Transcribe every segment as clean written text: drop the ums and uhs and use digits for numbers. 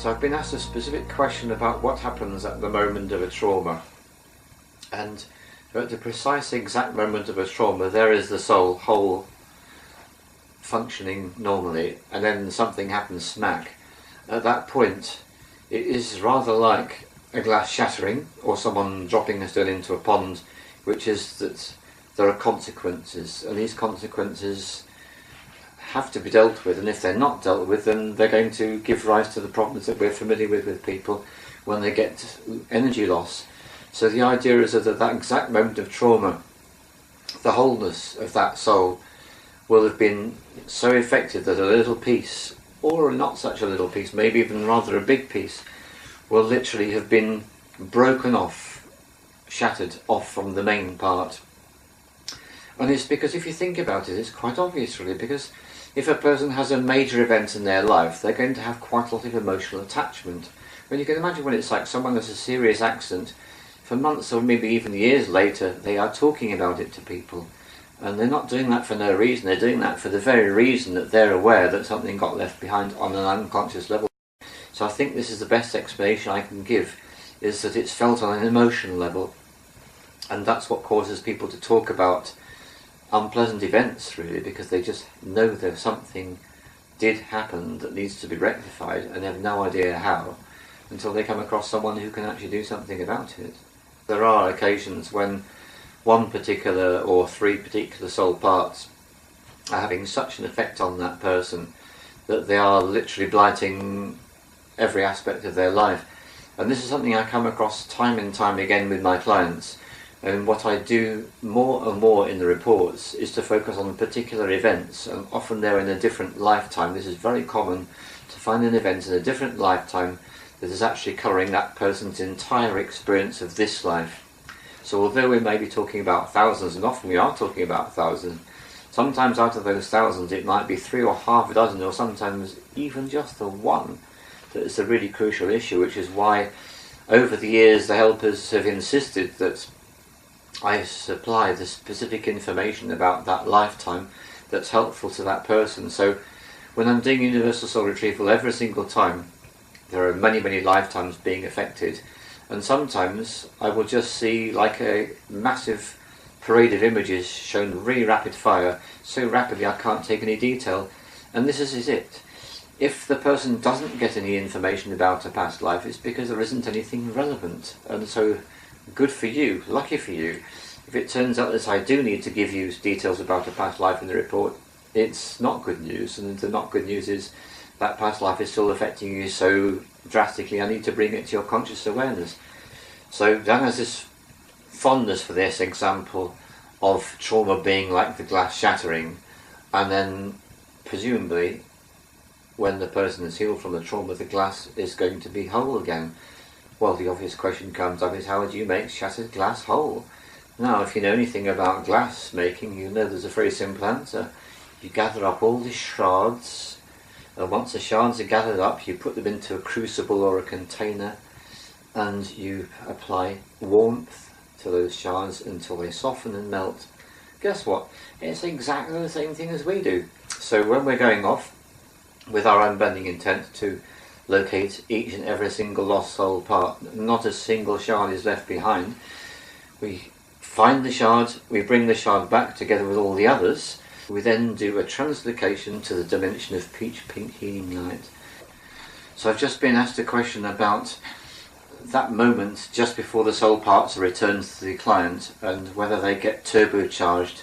So I've been asked a specific question about what happens at the moment of a trauma, and at the precise exact moment of a trauma there is the soul whole functioning normally, and then something happens smack. At that point it is rather like a glass shattering or someone dropping a stone into a pond, which is that there are consequences, and these consequences have to be dealt with, and if they're not dealt with then they're going to give rise to the problems that we're familiar with people when they get energy loss. So the idea is that at that exact moment of trauma, the wholeness of that soul will have been so affected that a little piece, or not such a little piece, maybe even rather a big piece, will literally have been broken off, shattered off from the main part. And it's because if you think about it, it's quite obvious really, because if a person has a major event in their life, they're going to have quite a lot of emotional attachment. When you can imagine when it's like someone has a serious accident, for months or maybe even years later, they are talking about it to people. And they're not doing that for no reason, they're doing that for the very reason that they're aware that something got left behind on an unconscious level. So I think this is the best explanation I can give, is that it's felt on an emotional level. And that's what causes people to talk about unpleasant events really, because they just know that something did happen that needs to be rectified and they have no idea how until they come across someone who can actually do something about it. There are occasions when one particular or three particular soul parts are having such an effect on that person that they are literally blighting every aspect of their life. And this is something I come across time and time again with my clients. And what I do more and more in the reports is to focus on particular events, and often they're in a different lifetime. This is very common, to find an event in a different lifetime that is actually covering that person's entire experience of this life. So although we may be talking about thousands, and often we are talking about thousands, sometimes out of those thousands it might be 3 or half a dozen, or sometimes even just the one that is a really crucial issue, which is why over the years the helpers have insisted that I supply the specific information about that lifetime that's helpful to that person. So when I'm doing universal soul retrieval, every single time there are many lifetimes being affected, and sometimes I will just see like a massive parade of images shown really rapid fire, so rapidly I can't take any detail. And this is it. If the person doesn't get any information about a past life, it's because there isn't anything relevant. And so good for you, lucky for you. If it turns out that I do need to give you details about a past life in the report, it's not good news, and the not good news is that past life is still affecting you so drastically, I need to bring it to your conscious awareness. So Dan has this fondness for this example of trauma being like the glass shattering, and then presumably when the person is healed from the trauma, the glass is going to be whole again. Well, the obvious question comes up is, how do you make shattered glass whole? Now, if you know anything about glass making, you know there's a very simple answer. You gather up all the shards, and once the shards are gathered up, you put them into a crucible or a container, and you apply warmth to those shards until they soften and melt. Guess what? It's exactly the same thing as we do. So when we're going off with our unbending intent to locate each and every single lost soul part, not a single shard is left behind, we find the shard, we bring the shard back together with all the others, we then do a translocation to the dimension of peach pink healing light. So I've just been asked a question about that moment just before the soul parts are returned to the client and whether they get turbocharged,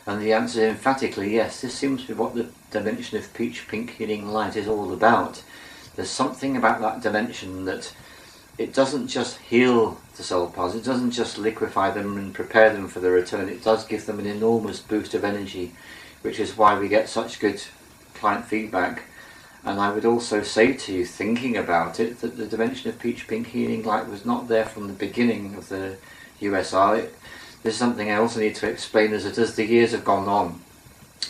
and the answer is emphatically yes. This seems to be what the dimension of peach pink healing light is all about. There's something about that dimension that it doesn't just heal the soul parts, it doesn't just liquefy them and prepare them for the return, it does give them an enormous boost of energy, which is why we get such good client feedback. And I would also say to you, thinking about it, that the dimension of peach pink healing light was not there from the beginning of the USR. There's something I also need to explain, is that as the years have gone on,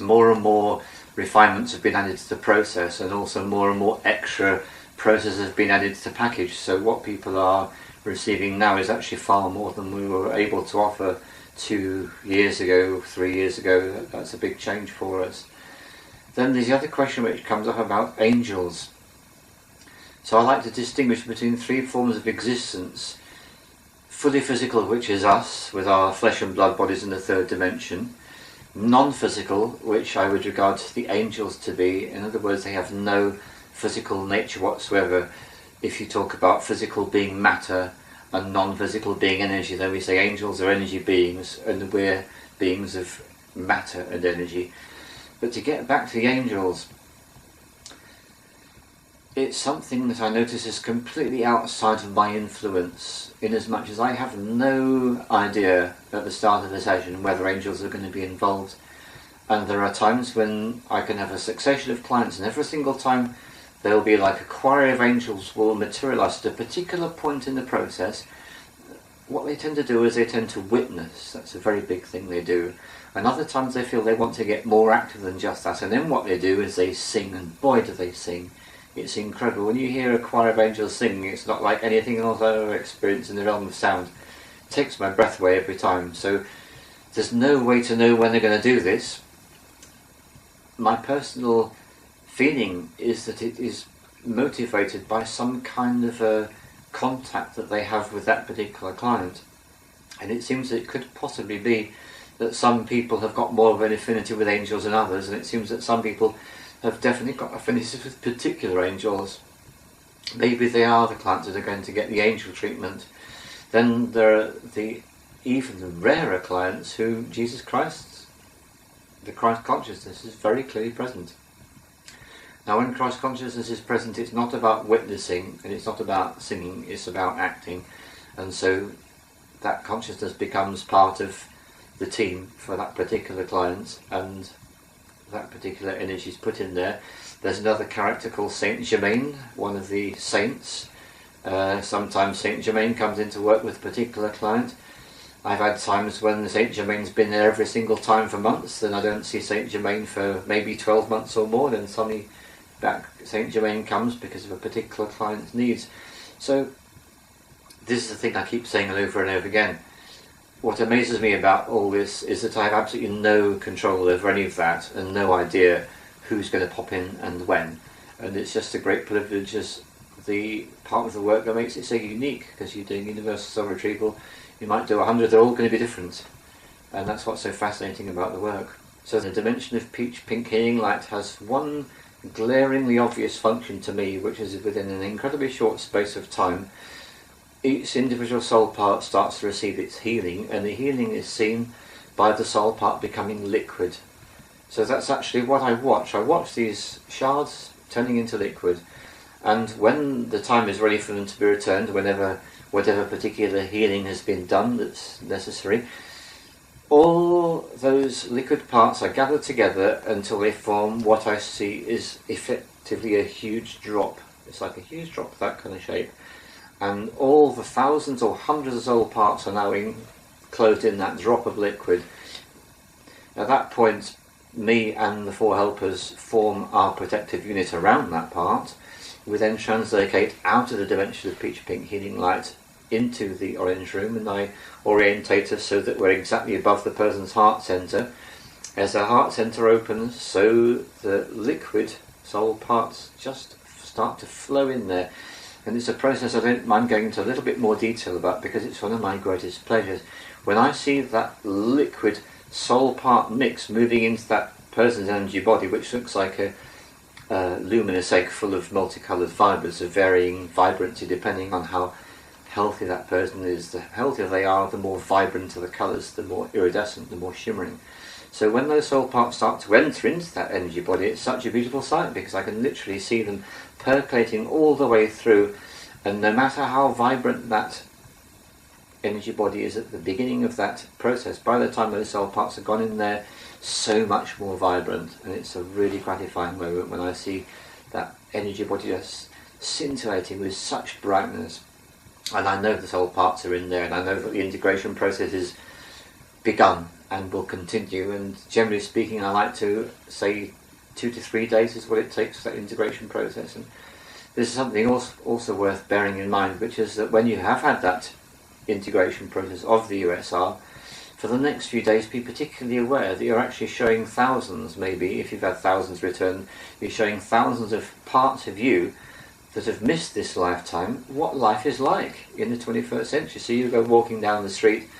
more and more refinements have been added to the process, and also more and more extra processes have been added to the package. So what people are receiving now is actually far more than we were able to offer 2 years ago, 3 years ago. That's a big change for us. Then there's the other question which comes up about angels. So I like to distinguish between three forms of existence: fully physical, which is us, with our flesh and blood bodies in the third dimension; non-physical, which I would regard the angels to be. In other words, they have no physical nature whatsoever. If you talk about physical being matter and non-physical being energy, then we say angels are energy beings and we're beings of matter and energy. But to get back to the angels, it's something that I notice is completely outside of my influence, in as much as I have no idea at the start of the session whether angels are going to be involved. And there are times when I can have a succession of clients, and every single time there'll be like a quarry of angels will materialise at a particular point in the process. What they tend to do is they tend to witness. That's a very big thing they do. And other times they feel they want to get more active than just that, and then what they do is they sing, and boy do they sing. It's incredible. When you hear a choir of angels singing, it's not like anything else I've ever experienced in the realm of sound. It takes my breath away every time. So there's no way to know when they're going to do this. My personal feeling is that it is motivated by some kind of a contact that they have with that particular client. And it seems that it could possibly be that some people have got more of an affinity with angels than others, and it seems that some people have definitely got affinity with particular angels. Maybe they are the clients that are going to get the angel treatment. Then there are even the rarer clients who Jesus Christ, the Christ consciousness is very clearly present. Now when Christ consciousness is present, it's not about witnessing and it's not about singing, it's about acting. And so that consciousness becomes part of the team for that particular client, and that particular energy is put in there. There's another character called Saint Germain, one of the saints. Sometimes Saint Germain comes in to work with a particular client. I've had times when Saint Germain's been there every single time for months, then I don't see Saint Germain for maybe 12 months or more, then suddenly back Saint Germain comes because of a particular client's needs. So this is the thing I keep saying over and over again. What amazes me about all this is that I have absolutely no control over any of that and no idea who's going to pop in and when. And it's just a great privilege as the part of the work that makes it so unique, because you're doing universal soul retrieval. You might do 100, they're all going to be different. And that's what's so fascinating about the work. So the dimension of peach pink healing light has one glaringly obvious function to me, which is within an incredibly short space of time, each individual soul part starts to receive its healing, and the healing is seen by the soul part becoming liquid. So that's actually what I watch. I watch these shards turning into liquid, and when the time is ready for them to be returned, whatever particular healing has been done that's necessary, all those liquid parts are gathered together until they form what I see is effectively a huge drop. It's like a huge drop, that kind of shape. And all the thousands or hundreds of soul parts are now enclosed in that drop of liquid. At that point, me and the four helpers form our protective unit around that part. We then translocate out of the dimension of peach pink healing light into the orange room, and I orientate us so that we're exactly above the person's heart centre. As the heart centre opens, so the liquid soul parts just start to flow in there. And it's a process I don't mind going into a little bit more detail about, because it's one of my greatest pleasures. When I see that liquid soul part mix moving into that person's energy body, which looks like a luminous egg full of multicoloured fibres of varying vibrancy depending on how healthy that person is. The healthier they are, the more vibrant are the colours, the more iridescent, the more shimmering. So when those soul parts start to enter into that energy body, it's such a beautiful sight, because I can literally see them percolating all the way through, and no matter how vibrant that energy body is at the beginning of that process, by the time those soul parts have gone in there, so much more vibrant. And it's a really gratifying moment when I see that energy body just scintillating with such brightness. And I know the soul parts are in there, and I know that the integration process is begun and will continue. And generally speaking, I like to say 2 to 3 days is what it takes for that integration process. And this is something also worth bearing in mind, which is that when you have had that integration process of the USR, for the next few days be particularly aware that you're actually showing thousands, maybe if you've had thousands returned, you're showing thousands of parts of you that have missed this lifetime what life is like in the 21st century. So you go walking down the street,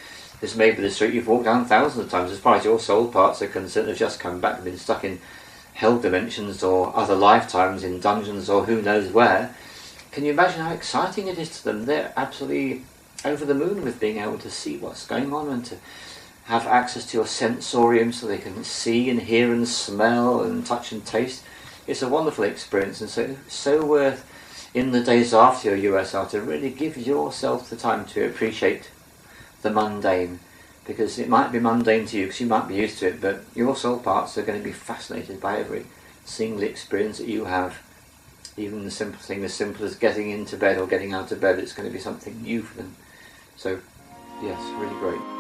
this may be the street you've walked down thousands of times. As far as your soul parts are concerned, have just come back, been stuck in hell dimensions or other lifetimes in dungeons or who knows where. Can you imagine how exciting it is to them? They're absolutely over the moon with being able to see what's going on and to have access to your sensorium so they can see and hear and smell and touch and taste. It's a wonderful experience, and so worth in the days after your USR to really give yourself the time to appreciate the mundane, because it might be mundane to you because you might be used to it, but your soul parts are going to be fascinated by every single experience that you have. Even the simple thing as simple as getting into bed or getting out of bed, it's going to be something new for them. So yes, really great.